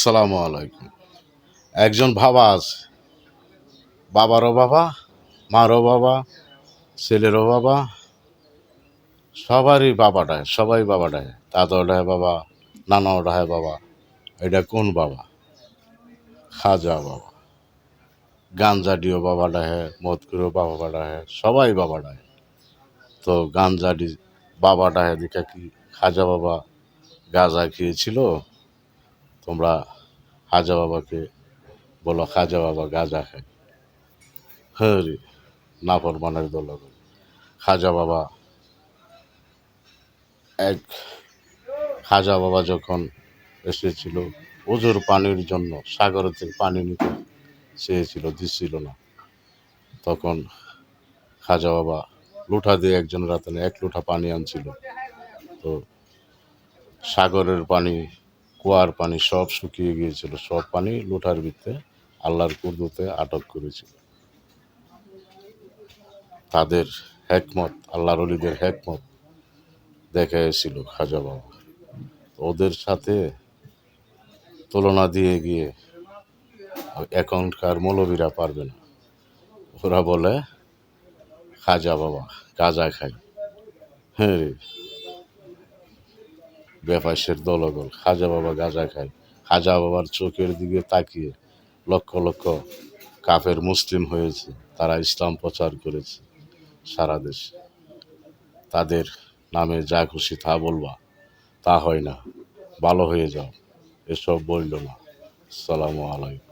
সালামু আলাইকুম। একজন বাবা আছে, বাবারও বাবা, মারও বাবা, ছেলেরও বাবা, সবারই বাবা ডায়, সবাই বাবা ডায়। দাদাও ডায় বাবা, নানাও ডায় বাবা। এটা কোন বাবা? খাজা বাবা। গাঞ্জাডিও বাবা ডাহে, মদকুরও বাবা ডাহে, সবাই বাবা ডায়। তো গাঞ্জাডি বাবা ডাহে দিকা কি খাজা বাবা গাঁজা খেয়েছিল? তোমরা খাজা বাবাকে বলো খাজা বাবা গাঁজা খায়। হরি নাফরমানের দল। খাজা বাবা এক খাজা বাবা যখন এসেছিল ওজোর পানির জন্য, সাগর থেকে পানি নিতে চেয়েছিল, দিচ্ছিল না। তখন খাজা বাবা লোটা দিয়ে একজন রাতে এক লোটা পানি আনছিল। তো সাগরের পানি, কুয়ার পানি সব শুকিয়ে গিয়েছিল। সব পানি লোটার ভিতরে আল্লাহর কুদরতে আটক করেছিল। তাদের হেকমত, আল্লাহর ওলিদের হেকমত দেখাইছিল খাজা বাবা। ওদের সাথে তুলনা দিয়ে গিয়ে এখনকার মৌলবীরা পারবে না। ওরা বলে খাজা বাবা গাঁজা খায়। হ্যাঁ রে, বেফাসের দলগল খাজা বাবা গাঁজা খায়। খাজা বাবার চোখের দিকে তাকিয়ে লক্ষ লক্ষ কাফের মুসলিম হয়েছে। তারা ইসলাম প্রচার করেছে সারা দেশে। তাদের নামে যা খুশি তা বলবা, তা হয় না। ভালো হয়ে যাও, এসব বলল না। আসসালামু আলাইকুম।